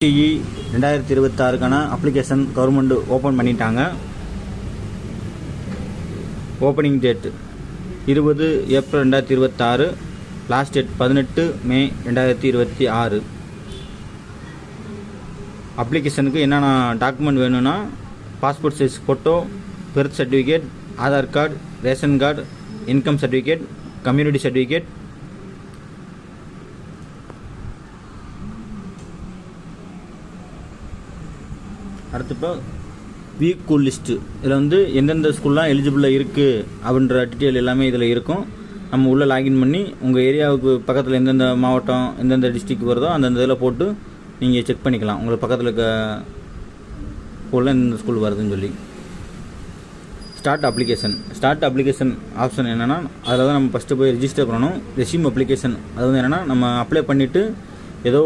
DE 2026க்கான application government open பண்ணிட்டாங்க. Opening date 20 April 2026, last date 18 மே 2026. அப்ளிகேஷனுக்கு என்னென்ன document வேணும்னா, passport size photo, birth certificate, Aadhaar card, ration card, income certificate, community certificate, அடுத்து இப்போ week school list. இதில் வந்து எந்தெந்த ஸ்கூல்லாம் எலிஜிபிளாக இருக்குது அப்படின்ற டீட்டெயில் எல்லாமே இதில் இருக்கும். நம்ம உள்ளே லாகின் பண்ணி உங்கள் ஏரியாவுக்கு பக்கத்தில் எந்தெந்த மாவட்டம் எந்தெந்த டிஸ்ட்ரிக் வருதோ அந்தந்த இதில் போட்டு நீங்கள் செக் பண்ணிக்கலாம் உங்களுக்கு பக்கத்தில் இருக்க ஸ்கூலில் எந்தெந்த ஸ்கூல் வருதுன்னு சொல்லி. ஸ்டார்ட் அப்ளிகேஷன் ஆப்ஷன் என்னென்னா, அதில் தான் நம்ம ஃபஸ்ட்டு போய் ரிஜிஸ்டர் பண்ணணும். ரெஸ்யூம் அப்ளிகேஷன் அது வந்து என்னென்னா, நம்ம அப்ளை பண்ணிவிட்டு ஏதோ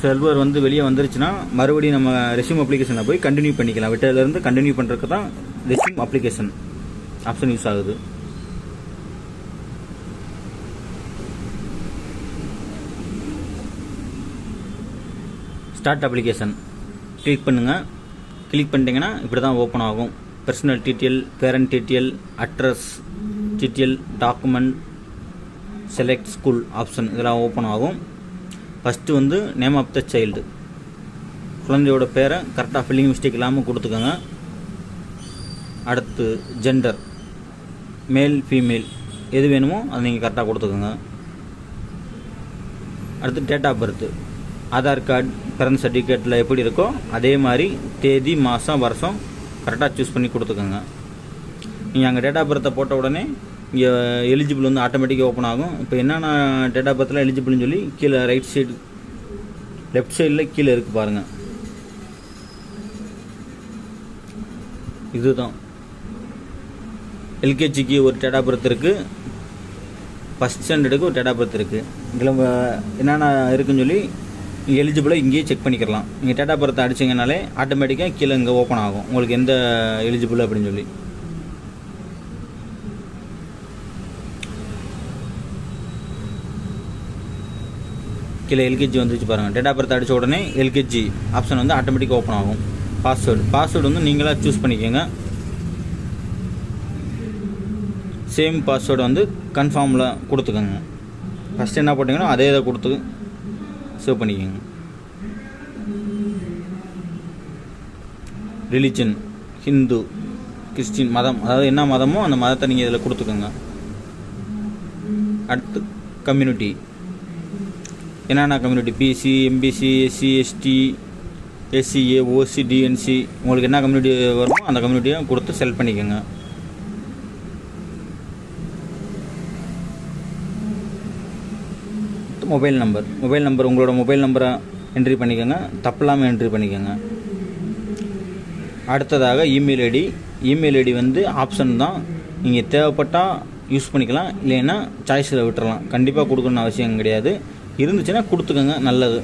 சர்வர் வந்து வெளியே வந்துருச்சுன்னா மறுபடியும் நம்ம ரெஸ்யூம் அப்ளிகேஷனை போய் கண்டினியூ பண்ணிக்கலாம். விட்டதுலேருந்து கண்டினியூ பண்ணுறதுக்கு தான் ரெஸ்யூம் அப்ளிகேஷன் ஆப்ஷன் யூஸ் ஆகுது. ஸ்டார்ட் அப்ளிகேஷன் கிளிக் பண்ணுங்கள். கிளிக் பண்ணிட்டீங்கன்னா இப்படி தான் ஓப்பன் ஆகும். Personal detail, parent detail, address detail, document, select school option இதெல்லாம் ஓப்பன் ஆகும். ஃபஸ்ட்டு வந்து நேம் ஆஃப் த சைல்டு, குழந்தையோட பேரை கரெக்டாக ஃபில்லிங் மிஸ்டேக் இல்லாமல் கொடுத்துக்கோங்க. அடுத்து ஜெண்டர், மேல் ஃபீமேல் எது வேணுமோ அதை நீங்கள் கரெக்டாக கொடுத்துக்கோங்க. அடுத்து date of birth, Aadhaar card பிறந்த சர்டிஃபிகேட்டில் எப்படி இருக்கோ அதே மாதிரி தேதி மாதம் வருஷம் கரெக்டாக சூஸ் பண்ணி கொடுத்துக்கோங்க. நீங்கள் அங்கே டேட் ஆஃப் பர்த்தை போட்ட உடனே இங்கே எலிஜிபிள் வந்து ஆட்டோமேட்டிக்காக ஓப்பன் ஆகும். இப்போ என்னென்ன டேட் ஆஃப் பர்த்தில் எலிஜிபிள்னு சொல்லி கீழே ரைட் சைடு லெஃப்ட் சைடில் கீழே இருக்குது பாருங்கள். இதுதான் எல்கேஜிக்கு ஒரு டேட் ஆஃப் பர்த் இருக்குது, ஃபஸ்ட் ஸ்டாண்டர்டுக்கு ஒரு டேட் ஆஃப் பர்த் இருக்குது. இதில் என்னென்ன இருக்குன்னு சொல்லி நீங்கள் எலிஜிபிளாக இங்கேயே செக் பண்ணிக்கலாம். நீங்கள் டேட் ஆஃப் பர்த் அடிச்சிங்கனாலே ஆட்டோமேட்டிக்காக கீழே இங்கே ஓப்பன் ஆகும் உங்களுக்கு எந்த எலிஜிபிள் அப்படின்னு சொல்லி. கீழே எல்கேஜி வந்துச்சு பாருங்கள். டேட் ஆஃப் பர்த் அடித்த உடனே எல்கேஜி ஆப்ஷன் வந்து ஆட்டோமேட்டிக்காக ஓப்பன் ஆகும். பாஸ்வேர்டு வந்து நீங்களாக சூஸ் பண்ணிக்கோங்க. சேம் பாஸ்வேர்டு வந்து கன்ஃபார்மில் கொடுத்துக்கோங்க. ஃபஸ்ட்டு என்ன போட்டிங்கன்னா அதே இதை கொடுத்து சேவ் பண்ணிக்கோங்க. ரிலிஜன், ஹிந்து, கிறிஸ்டின் மதம், அதாவது என்ன மதமோ அந்த மதத்தை நீங்கள் இதில் கொடுத்துக்கோங்க. அடுத்து கம்யூனிட்டி, என்னென்ன community, BC, MBC, SC, ST, SCA, OC, DNC உங்களுக்கு என்ன கம்யூனிட்டி வருமோ அந்த கம்யூனிட்டியை கொடுத்து செலக்ட் பண்ணிக்கோங்க. மொபைல் நம்பர் உங்களோட மொபைல் நம்பரை என்ட்ரி பண்ணிக்கோங்க, தப்பில்லாமல் என்ட்ரி பண்ணிக்கோங்க. அடுத்ததாக இமெயில் ஐடி வந்து ஆப்ஷன் தான். நீங்கள் தேவைப்பட்டால் யூஸ் பண்ணிக்கலாம், இல்லைன்னா சாய்ஸில் விட்டுறலாம். கண்டிப்பாக கொடுக்கணும்னு அவசியம் கிடையாது. இருந்துச்சுன்னா கொடுத்துக்கோங்க, நல்லது.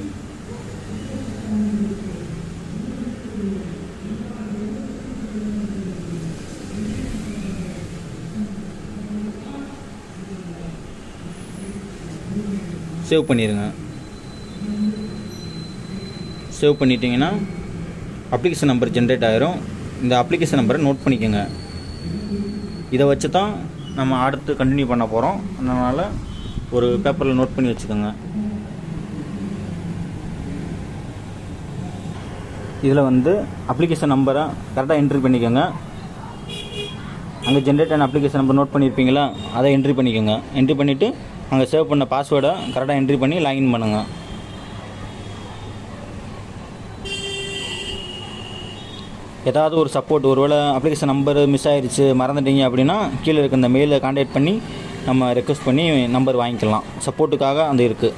சேவ் பண்ணிடுங்க. சேவ் பண்ணிட்டீங்கன்னா அப்ளிகேஷன் நம்பர் ஜென்ரேட் ஆகிரும். இந்த அப்ளிகேஷன் நம்பரை நோட் பண்ணிக்கோங்க. இதை வச்சு தான் நம்ம அடுத்து கண்டினியூ பண்ண போகிறோம். அதனால் ஒரு பேப்பரில் நோட் பண்ணி வச்சுக்கோங்க. இதில் வந்து அப்ளிகேஷன் நம்பரை கரெக்டாக என்ட்ரி பண்ணிக்கோங்க. அங்கே ஜென்ரேட் ஆன அப்ளிகேஷன் நம்பர் நோட் பண்ணியிருப்பீங்களா, அதை என்ட்ரி பண்ணிக்கோங்க. என்ட்ரி பண்ணிவிட்டு அங்கே சேவ் பண்ண பாஸ்வேர்டை கரெக்டாக என்ட்ரி பண்ணி லாகின் பண்ணுங்கள். ஏதாவது ஒரு சப்போர்ட், ஒருவேளை அப்ளிகேஷன் நம்பர் மிஸ் ஆகிடுச்சு மறந்துட்டீங்க அப்படின்னா கீழே இருக்க இந்த மெயிலை கான்டாக்ட் பண்ணி நம்ம ரெக்வஸ்ட் பண்ணி நம்பர் வாங்கிக்கலாம். சப்போர்ட்டுக்காக அந்த இருக்குது.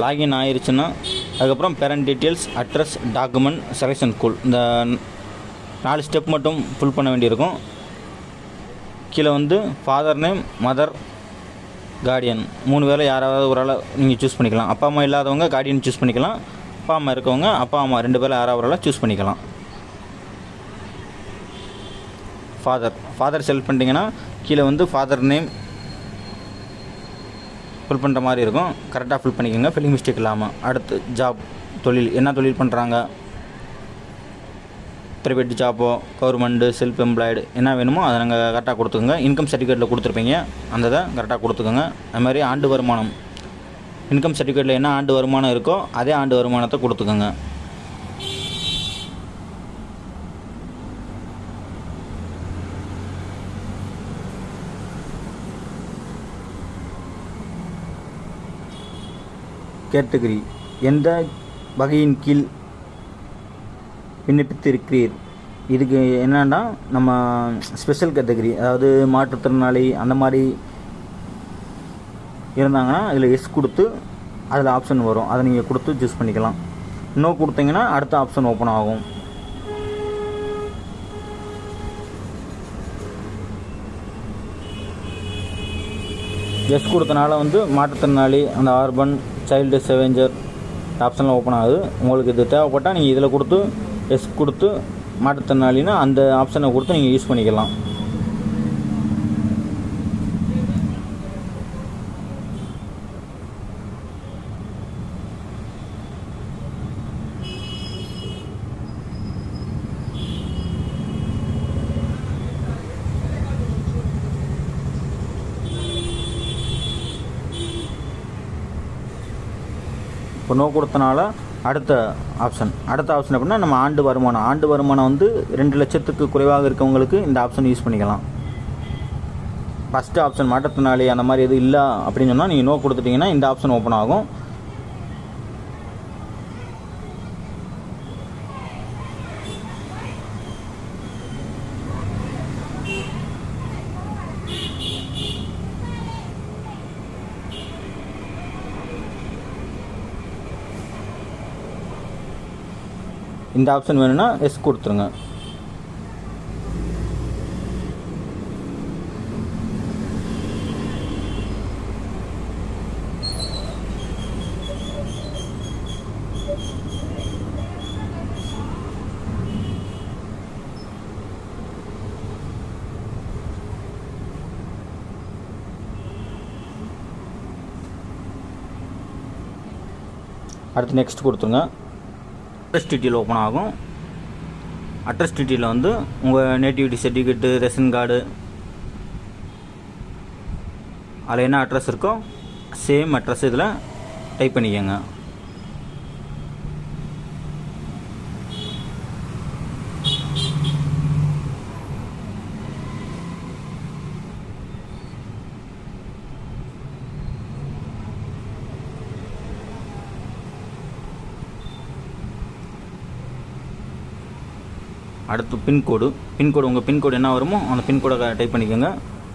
லாகின் ஆயிடுச்சுன்னா அதுக்கப்புறம் parent details, address, document, selection school இந்த 4 ஸ்டெப் மட்டும் ஃபில் பண்ண வேண்டியிருக்கும். கீழே வந்து ஃபாதர் நேம், மதர், கார்டியன் 3 பேரில் யாராவது ஒரு ஆளை நீங்கள் சூஸ் பண்ணிக்கலாம். அப்பா அம்மா இல்லாதவங்க கார்டியன் சூஸ் பண்ணிக்கலாம். அப்பா அம்மா இருக்கவங்க அப்பா அம்மா 2 பேரில் யாராவது சூஸ் பண்ணிக்கலாம். ஃபாதர் செலக்ட் பண்ணிட்டீங்கன்னா கீழே வந்து ஃபாதர் நேம் ஃபில் பண்ணுற மாதிரி இருக்கும். கரெக்டாக ஃபில் பண்ணிக்கோங்க, ஃபில்லிங் மிஸ்டேக் இல்லாமல். அடுத்து ஜாப், தொழில், என்ன தொழில் பண்ணுறாங்க, ப்ரைவேட் ஜாப்போ கவர்மெண்ட்டு செல்ஃப் எம்ப்ளாய்டு என்ன வேணுமோ அதை நாங்கள் கரெக்டாக கொடுத்துக்கோங்க. இன்கம் சர்டிஃபிகேட்டில் கொடுத்துருப்பீங்க, அந்த இதை கரெக்டாக கொடுத்துக்கோங்க. அது மாதிரி ஆண்டு வருமானம், இன்கம் சர்டிஃபிகேட்டில் என்ன ஆண்டு வருமானம் இருக்கோ அதே ஆண்டு வருமானத்தை கொடுத்துக்கோங்க. கேட்டகரி, எந்த வகையின் கீழ் விண்ணப்பித்து இருக்கிறீர். இதுக்கு என்னென்னா நம்ம ஸ்பெஷல் கேட்டகரி, அதாவது மாற்றுத்திறனாளி அந்த மாதிரி இருந்தாங்கன்னா அதில் எஸ் கொடுத்து அதில் ஆப்ஷன் வரும், அதை நீங்கள் கொடுத்து சூஸ் பண்ணிக்கலாம். நோ கொடுத்தீங்கன்னா அடுத்த ஆப்ஷன் ஓப்பன் ஆகும். எஸ் கொடுத்தனால வந்து மாற்றுத்திறனாளி, அந்த ஆர்பன், சைல்டு சேவெஞ்சர் ஆப்ஷனில் ஓப்பன் ஆகுது. உங்களுக்கு இது தேவைப்பட்டால் நீங்கள் இதில் கொடுத்து எஸ் கொடுத்து மாற்றுத்திறனாளினா அந்த ஆப்ஷனை கொடுத்து நீங்கள் யூஸ் பண்ணிக்கலாம். இப்போ நோ கொடுத்தனால அடுத்த ஆப்ஷன் அப்படின்னா நம்ம ஆண்டு வருமானம் வந்து 2 லட்சத்துக்கு குறைவாக இருக்கவங்களுக்கு இந்த ஆப்ஷன் யூஸ் பண்ணிக்கலாம். ஃபஸ்ட்டு ஆப்ஷன் மாற்றுத்திறனாளி அந்த மாதிரி எதுவும் இல்லை அப்படின்னு சொன்னால் நீங்கள் நோ கொடுத்துட்டிங்கன்னா இந்த ஆப்ஷன் ஓப்பன் ஆகும். இந்த ஆப்ஷன் வேணும்னா எஸ் கொடுத்துருங்க. அடுத்து நெக்ஸ்ட் கொடுத்துருங்க. அட்ரஸ் டீட்டெயில் ஓப்பன் ஆகும். அட்ரஸ் டீட்டெயிலில் வந்து உங்கள் நேட்டிவிட்டி சர்டிஃபிகேட்டு, ரேஷன் கார்டு, அதில் என்ன அட்ரஸ் இருக்கோ சேம் அட்ரஸ் இதில் டைப் பண்ணிக்கோங்க. அடுத்து பின்கோடு உங்கள் பின்கோடு என்ன வருமோ அந்த பின்கோடை டைப் பண்ணிக்கோங்க.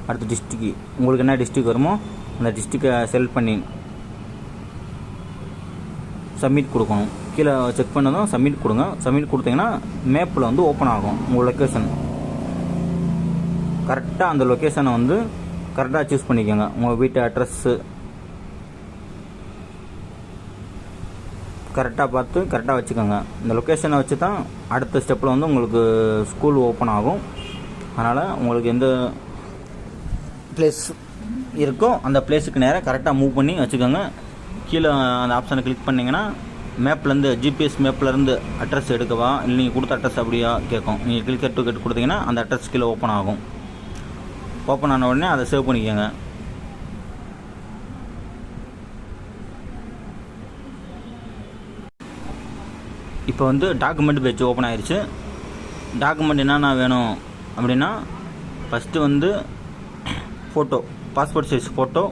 அடுத்து டிஸ்ட்ரிக்கு, உங்களுக்கு என்ன டிஸ்ட்ரிக் வருமோ அந்த டிஸ்ட்ரிக்கை செலக்ட் பண்ணி சப்மிட் கொடுக்கணும். கீழே செக் பண்ணதும் சப்மிட் கொடுங்க. சப்மிட் கொடுத்தீங்கன்னா மேப்பில் வந்து ஓப்பன் ஆகும் உங்கள் லொக்கேஷன். கரெக்டாக அந்த லொக்கேஷனை வந்து கரெக்டாக சூஸ் பண்ணிக்கோங்க. உங்கள் வீட்டு அட்ரஸ்ஸு கரெக்டாக பார்த்து கரெக்டாக வச்சுக்கோங்க. இந்த லொக்கேஷனை வச்சு தான் அடுத்த ஸ்டெப்பில் வந்து உங்களுக்கு ஸ்கூல் ஓப்பன் ஆகும். அதனால் உங்களுக்கு எந்த பிளேஸ் இருக்கோ அந்த பிளேஸுக்கு நேராக கரெக்டாக மூவ் பண்ணி வச்சுக்கோங்க. கீழே அந்த ஆப்ஷனை கிளிக் பண்ணிங்கன்னா மேப்லேருந்து ஜிபிஎஸ் மேப்லேருந்து அட்ரஸ் எடுக்கவா இல்லை நீங்கள் கொடுத்த அட்ரஸ் அப்படியா கேட்கும். நீங்கள் கிளிக் டு கெட் கொடுத்தீங்கன்னா அந்த அட்ரஸ் கீழே ஓப்பன் ஆகும். ஓப்பன் ஆன உடனே அதை சேவ் பண்ணிக்கோங்க. இப்போ வந்து டாக்குமெண்ட் பேஜ் ஓப்பன் ஆயிடுச்சு. டாக்குமெண்ட் என்னென்ன வேணும் அப்படின்னா ஃபஸ்ட்டு வந்து photo, passport size photo,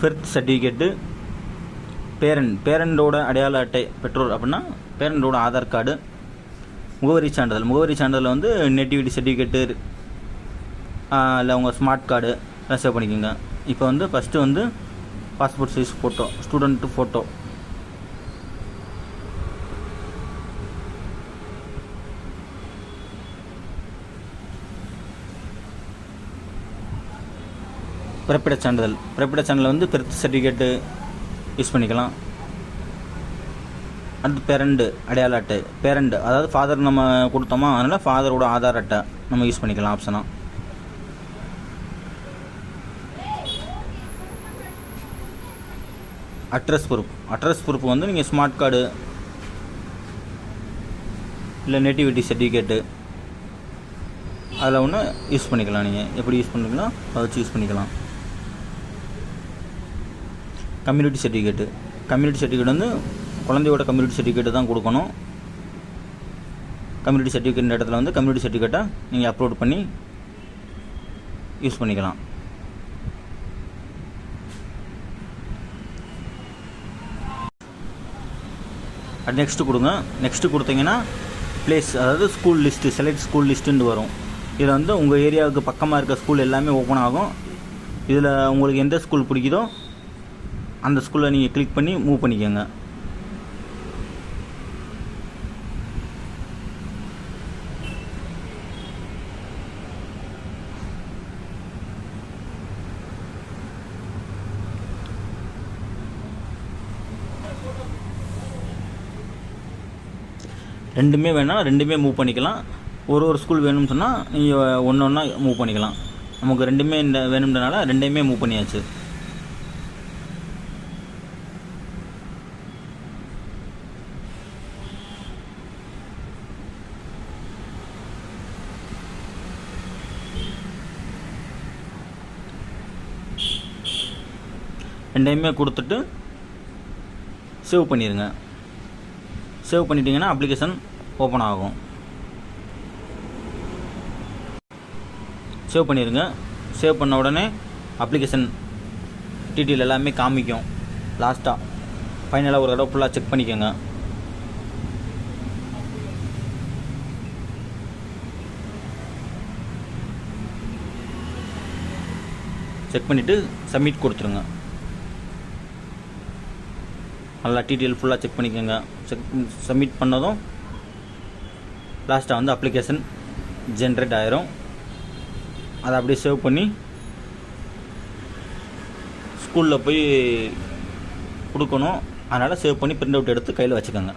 birth certificate, பேரண்டோட அடையாள அட்டை, பெற்றோர் அப்படின்னா பேரண்டோட ஆதார் கார்டு, முகவரி சான்றிதழ் வந்து நேட்டிவிட்டி சர்டிஃபிகேட்டு இல்லை உங்கள் ஸ்மார்ட் கார்டு எல்லாம் சேவ் பண்ணிக்கோங்க. இப்போ வந்து ஃபஸ்ட்டு வந்து passport size photo, student photo, பிறப்பிடச் சான்றிதழ் வந்து பர்த் சர்டிஃபிகேட்டு யூஸ் பண்ணிக்கலாம். அடுத்து பேரண்ட் அடையாள அட்டை. பேரண்ட் அதாவது ஃபாதர் நம்ம கொடுத்தோமா, அதனால் ஃபாதரோட ஆதார் அட்டை நம்ம யூஸ் பண்ணிக்கலாம் ஆப்ஷனாக. அட்ரஸ் ப்ரூஃப் வந்து நீங்கள் ஸ்மார்ட் கார்டு இல்லை நேட்டிவிட்டி சர்டிஃபிகேட்டு அதில் ஒன்று யூஸ் பண்ணிக்கலாம். நீங்கள் எப்படி யூஸ் பண்ணிக்கலாம் அதை வச்சு யூஸ் பண்ணிக்கலாம். கம்யூனிட்டி சர்டிஃபிகேட் வந்து குழந்தையோட கம்யூனிட்டி சர்டிஃபிகேட்டு தான் கொடுக்கணும். கம்யூனிட்டி சர்டிஃபிகேட் இடத்துல வந்து கம்யூனிட்டி சர்டிஃபிகேட்டை நீங்கள் அப்லோட் பண்ணி யூஸ் பண்ணிக்கலாம். நெக்ஸ்ட்டு கொடுங்க. நெக்ஸ்ட்டு கொடுத்தீங்கன்னா பிளேஸ், அதாவது ஸ்கூல் லிஸ்ட்டு, செலக்ட் ஸ்கூல் லிஸ்ட்டுன்னு வரும். இதில் வந்து உங்கள் ஏரியாவுக்கு பக்கமாக இருக்க ஸ்கூல் எல்லாமே ஓப்பன் ஆகும். இதில் உங்களுக்கு எந்த ஸ்கூல் பிடிக்குதோ அந்த ஸ்கூலில் நீங்கள் கிளிக் பண்ணி மூவ் பண்ணிக்கோங்க. ரெண்டுமே வேணால் ரெண்டுமே மூவ் பண்ணிக்கலாம். ஒரு ஸ்கூல் வேணும்னு சொன்னால் நீங்கள் ஒன்றா மூவ் பண்ணிக்கலாம். நமக்கு ரெண்டுமே வேணும்ன்றனால ரெண்டையுமே மூவ் பண்ணியாச்சு. ரெண்டையுமே கொடுத்துட்டு சேவ் பண்ணிடுங்க. சேவ் பண்ணிட்டீங்கன்னா அப்ளிகேஷன் ஓப்பன் ஆகும். சேவ் பண்ணிடுங்க. சேவ் பண்ண உடனே அப்ளிகேஷன் டீட்டெயில் எல்லாமே காமிக்கும். லாஸ்ட்டாக ஃபைனலாக ஒரு தடவை ஃபுல்லாக செக் பண்ணிக்கோங்க. செக் பண்ணிவிட்டு சப்மிட் கொடுத்துருங்க. நல்லா டீட்டெயில் ஃபுல்லாக செக் பண்ணிக்கோங்க. சப்மிட் பண்ணதும் லாஸ்ட்டாக வந்து அப்ளிகேஷன் ஜென்ரேட் ஆயிரும். அதை அப்படியே சேவ் பண்ணி ஸ்கூலில் போய் கொடுக்கணும். அதனால் சேவ் பண்ணி பிரிண்ட் அவுட் எடுத்து கையில் வச்சுக்கோங்க.